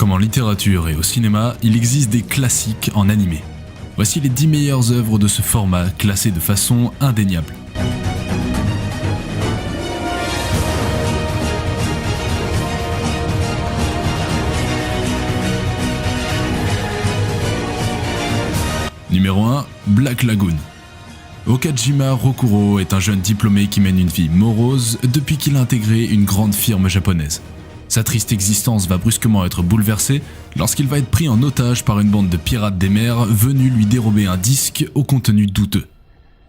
comme en littérature et au cinéma, il existe des classiques en animé. Voici les 10 meilleures œuvres de ce format classées de façon indéniable. Numéro 1, Black Lagoon. Okajima Rokuro est un jeune diplômé qui mène une vie morose depuis qu'il a intégré une grande firme japonaise. Sa triste existence va brusquement être bouleversée lorsqu'il va être pris en otage par une bande de pirates des mers venus lui dérober un disque au contenu douteux.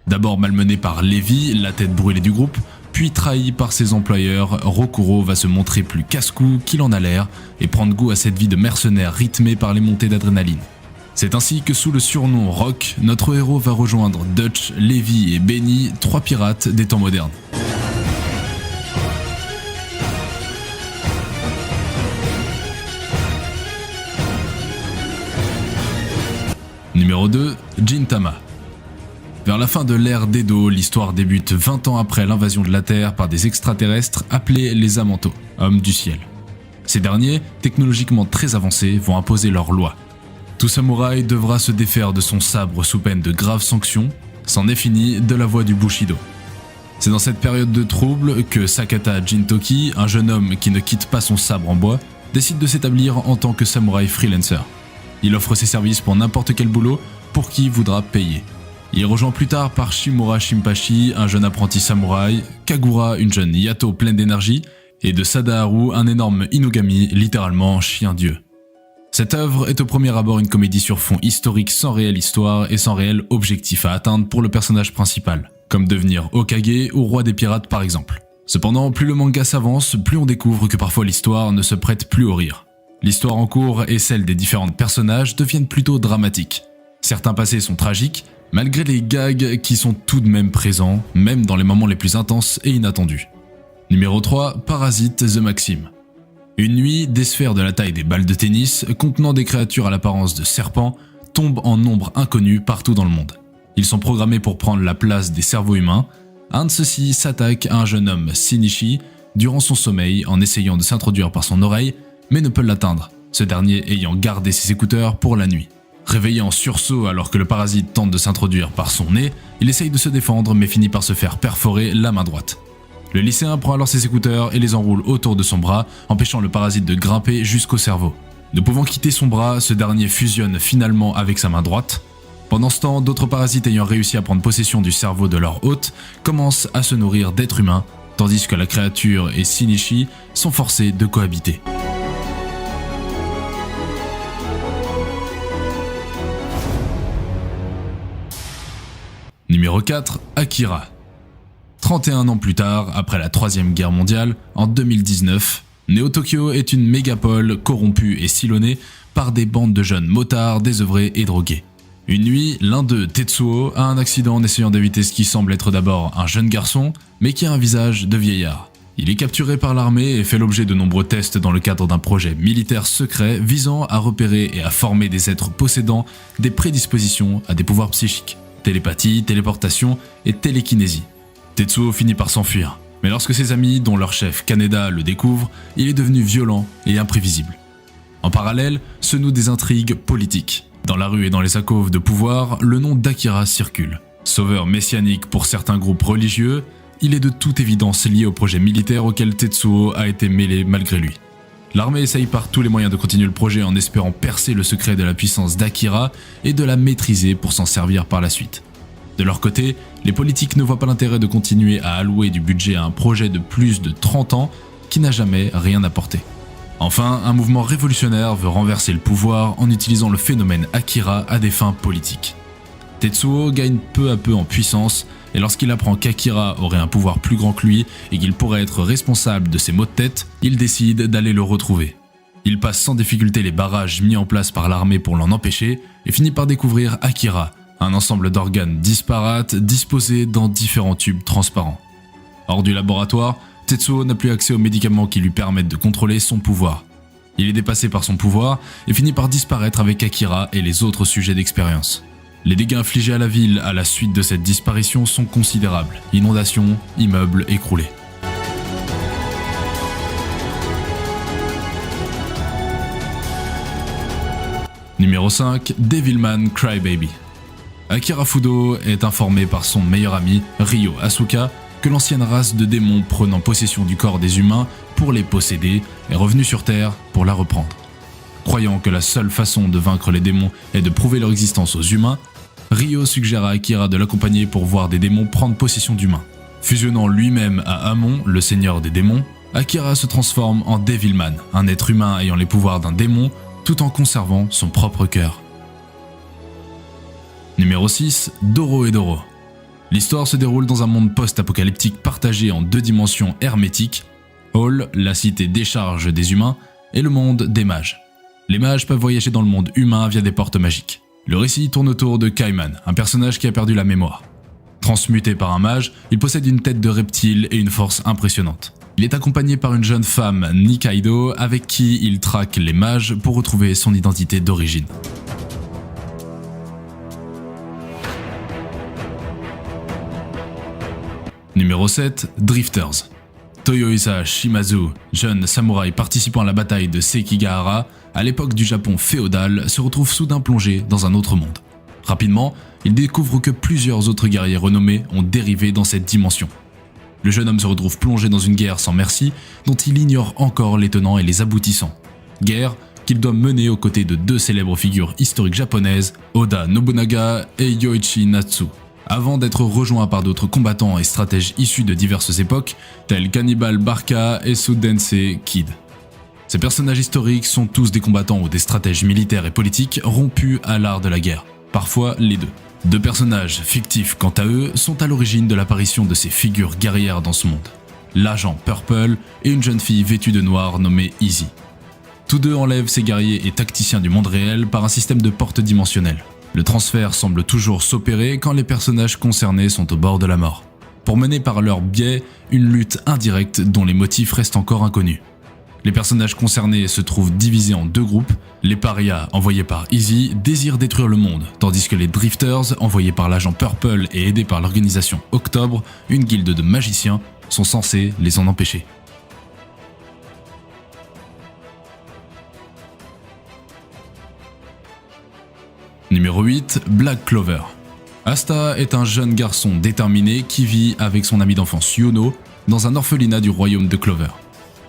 D'abord malmené par Levi, la tête brûlée du groupe, puis trahi par ses employeurs, Rokuro va se montrer plus casse-cou qu'il en a l'air et prendre goût à cette vie de mercenaire rythmée par les montées d'adrénaline. C'est ainsi que sous le surnom Rock, notre héros va rejoindre Dutch, Levi et Benny, 3 pirates des temps modernes. Numéro 2, Gintama. Vers la fin de l'ère d'Edo, l'histoire débute 20 ans après l'invasion de la Terre par des extraterrestres appelés les Amanto, hommes du ciel. Ces derniers, technologiquement très avancés, vont imposer leurs lois. Tout samouraï devra se défaire de son sabre sous peine de graves sanctions, c'en est fini de la voie du Bushido. C'est dans cette période de trouble que Sakata Gintoki, un jeune homme qui ne quitte pas son sabre en bois, décide de s'établir en tant que samouraï freelancer. Il offre ses services pour n'importe quel boulot pour qui voudra payer. Il est rejoint plus tard par Shimura Shinpachi, un jeune apprenti samouraï, Kagura, une jeune Yato pleine d'énergie, et de Sadaharu, un énorme Inugami, littéralement chien-dieu. Cette œuvre est au premier abord une comédie sur fond historique sans réelle histoire et sans réel objectif à atteindre pour le personnage principal, comme devenir Hokage ou roi des pirates par exemple. Cependant, plus le manga s'avance, plus on découvre que parfois l'histoire ne se prête plus au rire. L'histoire en cours et celle des différents personnages deviennent plutôt dramatiques. Certains passés sont tragiques, malgré les gags qui sont tout de même présents, même dans les moments les plus intenses et inattendus. Numéro 3, Parasite The Maxim. Une nuit, des sphères de la taille des balles de tennis, contenant des créatures à l'apparence de serpents, tombent en nombre inconnu partout dans le monde. Ils sont programmés pour prendre la place des cerveaux humains. Un de ceux-ci s'attaque à un jeune homme, Shinichi, durant son sommeil en essayant de s'introduire par son oreille, mais ne peut l'atteindre, ce dernier ayant gardé ses écouteurs pour la nuit. Réveillé en sursaut alors que le parasite tente de s'introduire par son nez, il essaye de se défendre mais finit par se faire perforer la main droite. Le lycéen prend alors ses écouteurs et les enroule autour de son bras, empêchant le parasite de grimper jusqu'au cerveau. Ne pouvant quitter son bras, ce dernier fusionne finalement avec sa main droite. Pendant ce temps, d'autres parasites ayant réussi à prendre possession du cerveau de leur hôte commencent à se nourrir d'êtres humains, tandis que la créature et Shinichi sont forcés de cohabiter. Numéro 4, Akira. 31 ans plus tard, après la Troisième Guerre mondiale, en 2019, Neo-Tokyo est une mégapole corrompue et sillonnée par des bandes de jeunes motards désœuvrés et drogués. Une nuit, l'un d'eux, Tetsuo, a un accident en essayant d'éviter ce qui semble être d'abord un jeune garçon, mais qui a un visage de vieillard. Il est capturé par l'armée et fait l'objet de nombreux tests dans le cadre d'un projet militaire secret visant à repérer et à former des êtres possédant des prédispositions à des pouvoirs psychiques, télépathie, téléportation et télékinésie. Tetsuo finit par s'enfuir, mais lorsque ses amis, dont leur chef Kaneda, le découvrent, il est devenu violent et imprévisible. En parallèle, se nouent des intrigues politiques. Dans la rue et dans les alcôves de pouvoir, le nom d'Akira circule. Sauveur messianique pour certains groupes religieux, il est de toute évidence lié au projet militaire auquel Tetsuo a été mêlé malgré lui. L'armée essaye par tous les moyens de continuer le projet en espérant percer le secret de la puissance d'Akira et de la maîtriser pour s'en servir par la suite. De leur côté, les politiques ne voient pas l'intérêt de continuer à allouer du budget à un projet de plus de 30 ans qui n'a jamais rien apporté. Enfin, un mouvement révolutionnaire veut renverser le pouvoir en utilisant le phénomène Akira à des fins politiques. Tetsuo gagne peu à peu en puissance et lorsqu'il apprend qu'Akira aurait un pouvoir plus grand que lui et qu'il pourrait être responsable de ses maux de tête, il décide d'aller le retrouver. Il passe sans difficulté les barrages mis en place par l'armée pour l'en empêcher et finit par découvrir Akira, un ensemble d'organes disparates disposés dans différents tubes transparents. Hors du laboratoire, Tetsuo n'a plus accès aux médicaments qui lui permettent de contrôler son pouvoir. Il est dépassé par son pouvoir et finit par disparaître avec Akira et les autres sujets d'expérience. Les dégâts infligés à la ville à la suite de cette disparition sont considérables. Inondations, immeubles écroulés. Numéro 5, Devilman Crybaby. Akira Fudo est informé par son meilleur ami, Ryo Asuka, que l'ancienne race de démons prenant possession du corps des humains pour les posséder est revenue sur Terre pour la reprendre. Croyant que la seule façon de vaincre les démons est de prouver leur existence aux humains, Ryo suggère à Akira de l'accompagner pour voir des démons prendre possession d'humains. Fusionnant lui-même à Amon, le seigneur des démons, Akira se transforme en Devilman, un être humain ayant les pouvoirs d'un démon, tout en conservant son propre cœur. Numéro 6, Doro et Doro. L'histoire se déroule dans un monde post-apocalyptique partagé en 2 dimensions hermétiques, Hall, la cité décharge des humains, et le monde des mages. Les mages peuvent voyager dans le monde humain via des portes magiques. Le récit tourne autour de Kaiman, un personnage qui a perdu la mémoire. Transmuté par un mage, il possède une tête de reptile et une force impressionnante. Il est accompagné par une jeune femme, Nikaido, avec qui il traque les mages pour retrouver son identité d'origine. Numéro 7, Drifters. Toyohisa Shimazu, jeune samouraï participant à la bataille de Sekigahara, à l'époque du Japon féodal, se retrouve soudain plongé dans un autre monde. Rapidement, il découvre que plusieurs autres guerriers renommés ont dérivé dans cette dimension. Le jeune homme se retrouve plongé dans une guerre sans merci, dont il ignore encore les tenants et les aboutissants. Guerre qu'il doit mener aux côtés de 2 célèbres figures historiques japonaises, Oda Nobunaga et Yoichi Natsu, avant d'être rejoint par d'autres combattants et stratèges issus de diverses époques, tels Cannibal Barca et Sudense Kid. Ces personnages historiques sont tous des combattants ou des stratèges militaires et politiques rompus à l'art de la guerre, parfois les deux. 2 personnages fictifs quant à eux sont à l'origine de l'apparition de ces figures guerrières dans ce monde. L'agent Purple et une jeune fille vêtue de noir nommée Easy. Tous 2 enlèvent ces guerriers et tacticiens du monde réel par un système de porte dimensionnelle. Le transfert semble toujours s'opérer quand les personnages concernés sont au bord de la mort, pour mener par leur biais une lutte indirecte dont les motifs restent encore inconnus. Les personnages concernés se trouvent divisés en 2 groupes. Les parias, envoyés par Easy, désirent détruire le monde, tandis que les Drifters, envoyés par l'agent Purple et aidés par l'organisation Octobre, une guilde de magiciens, sont censés les en empêcher. Numéro 8, Black Clover. Asta est un jeune garçon déterminé qui vit avec son ami d'enfance Yuno dans un orphelinat du royaume de Clover.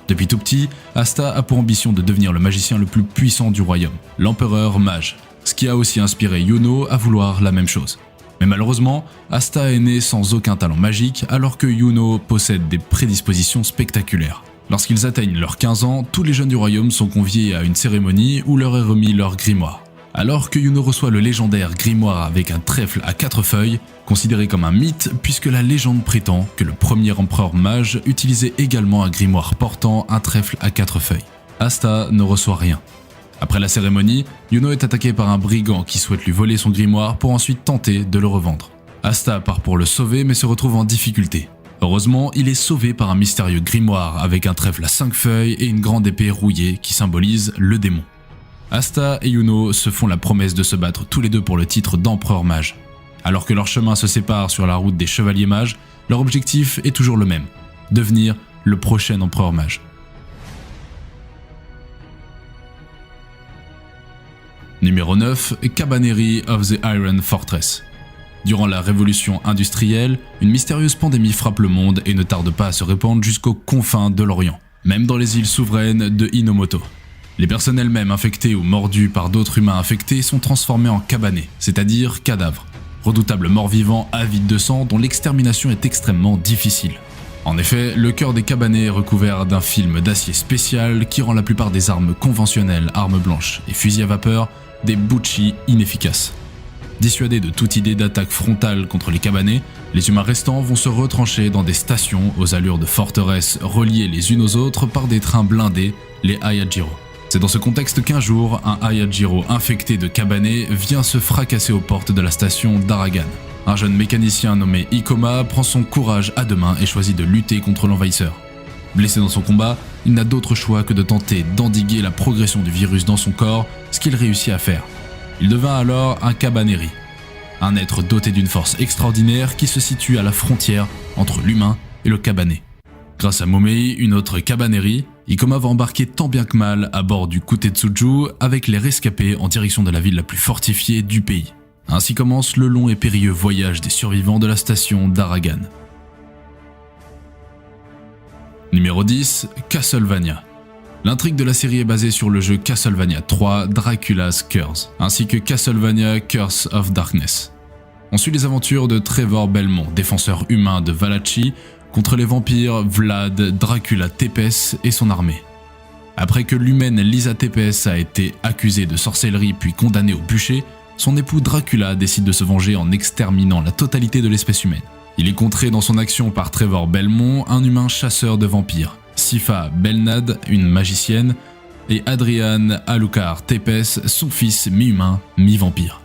Depuis tout petit, Asta a pour ambition de devenir le magicien le plus puissant du royaume, l'empereur mage, ce qui a aussi inspiré Yuno à vouloir la même chose. Mais malheureusement, Asta est né sans aucun talent magique alors que Yuno possède des prédispositions spectaculaires. Lorsqu'ils atteignent leurs 15 ans, tous les jeunes du royaume sont conviés à une cérémonie où leur est remis leur grimoire. Alors que Yuno reçoit le légendaire grimoire avec un trèfle à 4 feuilles, considéré comme un mythe puisque la légende prétend que le premier empereur mage utilisait également un grimoire portant un trèfle à 4 feuilles. Asta ne reçoit rien. Après la cérémonie, Yuno est attaqué par un brigand qui souhaite lui voler son grimoire pour ensuite tenter de le revendre. Asta part pour le sauver mais se retrouve en difficulté. Heureusement, il est sauvé par un mystérieux grimoire avec un trèfle à 5 feuilles et une grande épée rouillée qui symbolise le démon. Asta et Yuno se font la promesse de se battre tous les 2 pour le titre d'empereur mage. Alors que leurs chemins se séparent sur la route des chevaliers mages, leur objectif est toujours le même, devenir le prochain empereur mage. Numéro 9, Cabaneri of the Iron Fortress. Durant la révolution industrielle, une mystérieuse pandémie frappe le monde et ne tarde pas à se répandre jusqu'aux confins de l'Orient, même dans les îles souveraines de Hinomoto. Les personnes elles-mêmes infectées ou mordues par d'autres humains infectés sont transformées en cabanés, c'est-à-dire cadavres, redoutables morts-vivants avides de sang dont l'extermination est extrêmement difficile. En effet, le cœur des cabanés est recouvert d'un film d'acier spécial qui rend la plupart des armes conventionnelles, armes blanches et fusils à vapeur, des buchi inefficaces. Dissuadés de toute idée d'attaque frontale contre les cabanés, les humains restants vont se retrancher dans des stations aux allures de forteresses reliées les unes aux autres par des trains blindés, les Hayajiro. C'est dans ce contexte qu'un jour, un Hayajiro infecté de cabanés vient se fracasser aux portes de la station d'Aragan. Un jeune mécanicien nommé Ikoma prend son courage à 2 mains et choisit de lutter contre l'envahisseur. Blessé dans son combat, il n'a d'autre choix que de tenter d'endiguer la progression du virus dans son corps, ce qu'il réussit à faire. Il devint alors un Cabaneri, un être doté d'une force extraordinaire qui se situe à la frontière entre l'humain et le cabané. Grâce à Momei, une autre Cabaneri, Ikoma va embarquer tant bien que mal à bord du Kutetsuju avec les rescapés en direction de la ville la plus fortifiée du pays. Ainsi commence le long et périlleux voyage des survivants de la station d'Aragan. Numéro 10, Castlevania. L'intrigue de la série est basée sur le jeu Castlevania 3 Dracula's Curse, ainsi que Castlevania Curse of Darkness. On suit les aventures de Trevor Belmont, défenseur humain de Valachi, contre les vampires Vlad, Dracula Tepes et son armée. Après que l'humaine Lisa Tepes a été accusée de sorcellerie puis condamnée au bûcher, son époux Dracula décide de se venger en exterminant la totalité de l'espèce humaine. Il est contré dans son action par Trevor Belmont, un humain chasseur de vampires, Sifa Belnad, une magicienne, et Adrian Alucard Tepes, son fils mi-humain, mi-vampire.